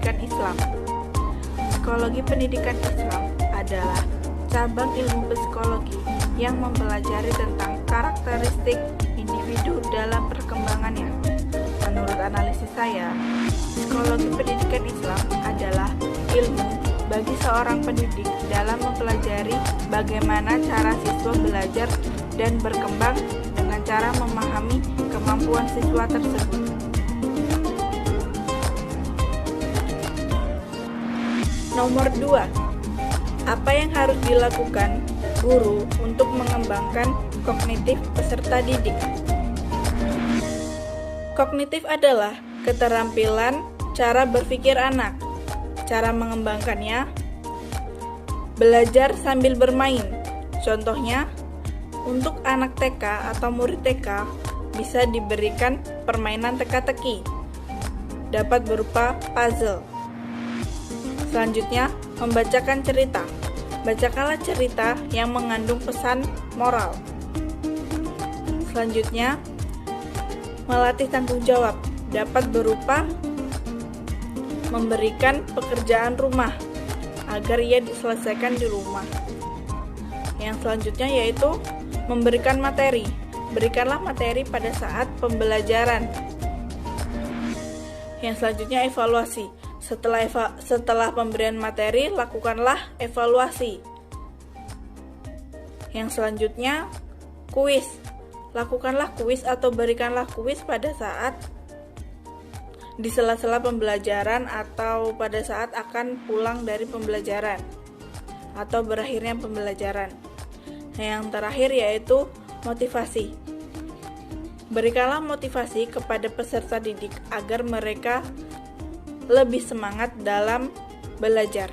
pendidikan Islam. Psikologi pendidikan Islam adalah cabang ilmu psikologi yang mempelajari tentang karakteristik individu dalam perkembangannya. Menurut analisis saya, psikologi pendidikan Islam adalah ilmu bagi seorang pendidik dalam mempelajari bagaimana cara siswa belajar dan berkembang dengan cara memahami kemampuan siswa tersebut. Nomor 2. Apa yang harus dilakukan guru untuk mengembangkan kognitif peserta didik? Kognitif adalah keterampilan cara berpikir anak. Cara mengembangkannya, belajar sambil bermain. Contohnya, untuk anak TK atau murid TK bisa diberikan permainan teka-teki, dapat berupa puzzle. Selanjutnya, membacakan cerita. Bacakanlah cerita yang mengandung pesan moral. Selanjutnya, melatih tanggung jawab, dapat berupa memberikan pekerjaan rumah agar ia diselesaikan di rumah. Yang selanjutnya yaitu memberikan materi. Berikanlah materi pada saat pembelajaran. Yang selanjutnya evaluasi. Setelah pemberian materi, lakukanlah evaluasi. Yang selanjutnya kuis. Lakukanlah kuis atau berikanlah kuis pada saat di sela-sela pembelajaran atau pada saat akan pulang dari pembelajaran atau berakhirnya pembelajaran. Yang terakhir yaitu motivasi. Berikanlah motivasi kepada peserta didik agar mereka lebih semangat dalam belajar.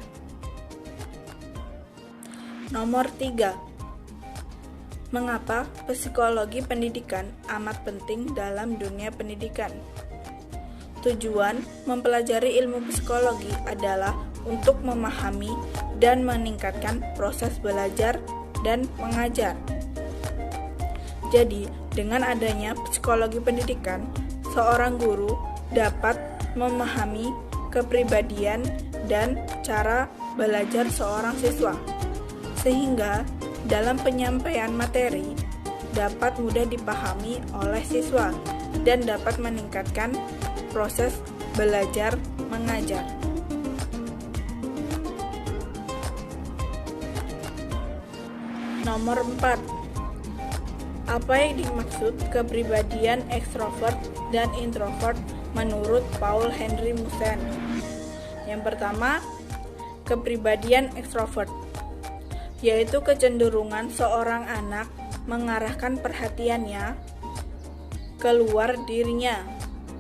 Nomor 3. Mengapa psikologi pendidikan amat penting dalam dunia pendidikan? Tujuan mempelajari ilmu psikologi adalah untuk memahami dan meningkatkan proses belajar dan mengajar. Jadi, dengan adanya psikologi pendidikan, seorang guru dapat memahami kepribadian dan cara belajar seorang siswa, sehingga dalam penyampaian materi dapat mudah dipahami oleh siswa dan dapat meningkatkan proses belajar mengajar. Nomor 4. Apa yang dimaksud kepribadian ekstrovert dan introvert menurut Paul Henry Musen? Yang pertama, kepribadian ekstrovert, yaitu kecenderungan seorang anak mengarahkan perhatiannya keluar dirinya,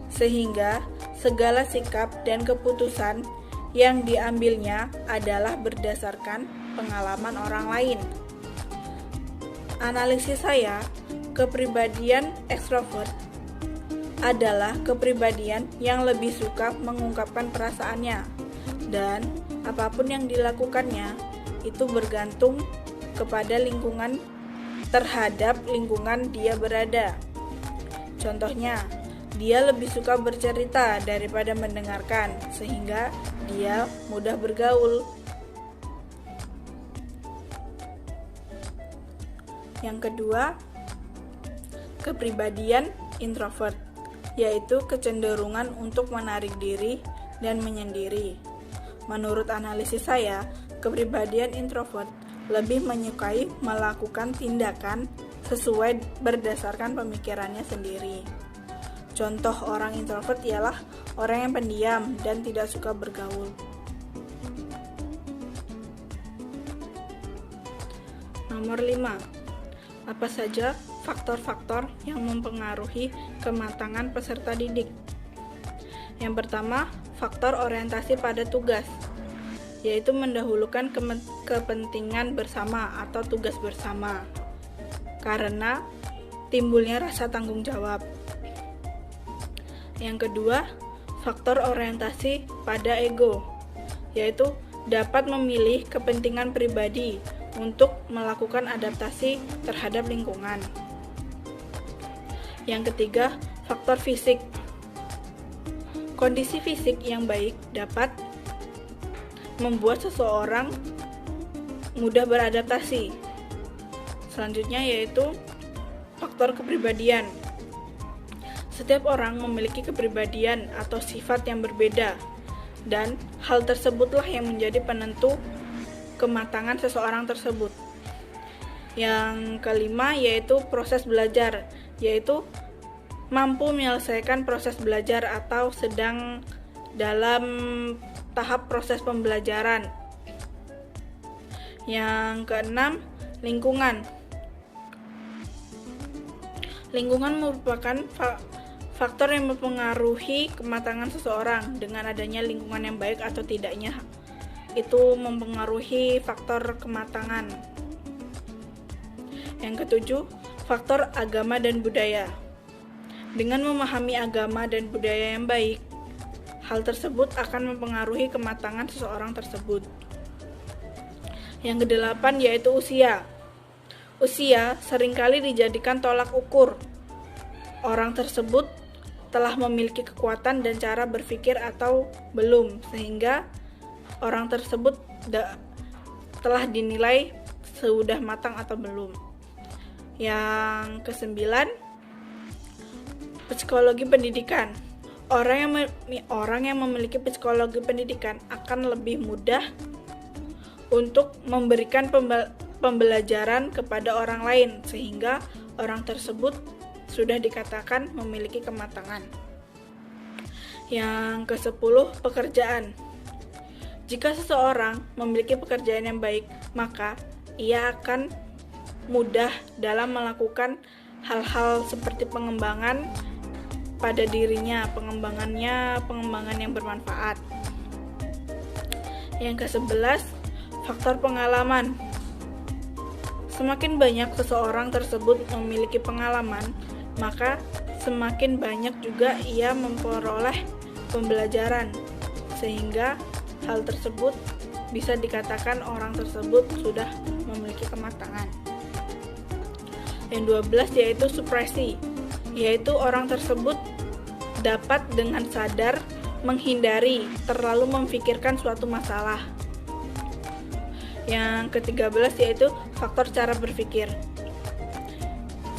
sehingga segala sikap dan keputusan yang diambilnya adalah berdasarkan pengalaman orang lain. Analisis saya, kepribadian ekstrovert adalah kepribadian yang lebih suka mengungkapkan perasaannya, dan apapun yang dilakukannya itu bergantung kepada lingkungan terhadap lingkungan dia berada. Contohnya, dia lebih suka bercerita daripada mendengarkan, sehingga dia mudah bergaul. Yang kedua, kepribadian introvert, yaitu kecenderungan untuk menarik diri dan menyendiri. Menurut analisis saya, kepribadian introvert lebih menyukai melakukan tindakan sesuai berdasarkan pemikirannya sendiri. Contoh orang introvert ialah orang yang pendiam dan tidak suka bergaul. Nomor 5. Apa saja faktor-faktor yang mempengaruhi kematangan peserta didik? Yang pertama, faktor orientasi pada tugas, yaitu mendahulukan kepentingan bersama atau tugas bersama, karena timbulnya rasa tanggung jawab. Yang kedua, faktor orientasi pada ego, yaitu dapat memilih kepentingan pribadi untuk melakukan adaptasi terhadap lingkungan. Yang ketiga, faktor fisik. Kondisi fisik yang baik dapat membuat seseorang mudah beradaptasi. Selanjutnya yaitu faktor kepribadian. Setiap orang memiliki kepribadian atau sifat yang berbeda, dan hal tersebutlah yang menjadi penentu kematangan seseorang tersebut. Yang kelima yaitu proses belajar, yaitu mampu menyelesaikan proses belajar atau sedang dalam tahap proses pembelajaran. Yang keenam, lingkungan. Lingkungan merupakan faktor yang mempengaruhi kematangan seseorang. Dengan adanya lingkungan yang baik atau tidaknya, itu mempengaruhi faktor kematangan. Yang ketujuh, faktor agama dan budaya. Dengan memahami agama dan budaya yang baik, hal tersebut akan mempengaruhi kematangan seseorang tersebut. Yang kedelapan yaitu usia. Usia seringkali dijadikan tolak ukur orang tersebut telah memiliki kekuatan dan cara berpikir atau belum, sehingga orang tersebut telah dinilai sudah matang atau belum. Yang kesembilan, psikologi pendidikan. Orang yang memiliki psikologi pendidikan akan lebih mudah untuk memberikan pembelajaran kepada orang lain, sehingga orang tersebut sudah dikatakan memiliki kematangan. Yang ke-10, pekerjaan. Jika seseorang memiliki pekerjaan yang baik, maka ia akan mudah dalam melakukan hal-hal seperti pengembangan pada dirinya, pengembangan yang bermanfaat. Yang ke-11, faktor pengalaman. Semakin banyak seseorang tersebut memiliki pengalaman, maka semakin banyak juga ia memperoleh pembelajaran, sehingga hal tersebut bisa dikatakan orang tersebut sudah memiliki kematangan. Yang 12 yaitu supresi, yaitu orang tersebut dapat dengan sadar menghindari terlalu memikirkan suatu masalah. Yang ke-13 yaitu faktor cara berpikir.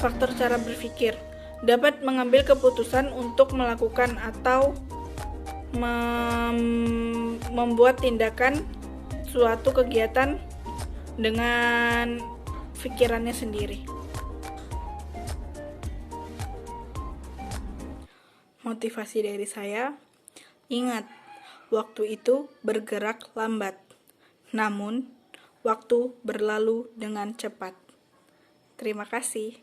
Faktor cara berpikir dapat mengambil keputusan untuk melakukan atau membuat tindakan suatu kegiatan dengan pikirannya sendiri. Motivasi dari saya, ingat, waktu itu bergerak lambat, namun waktu berlalu dengan cepat. Terima kasih.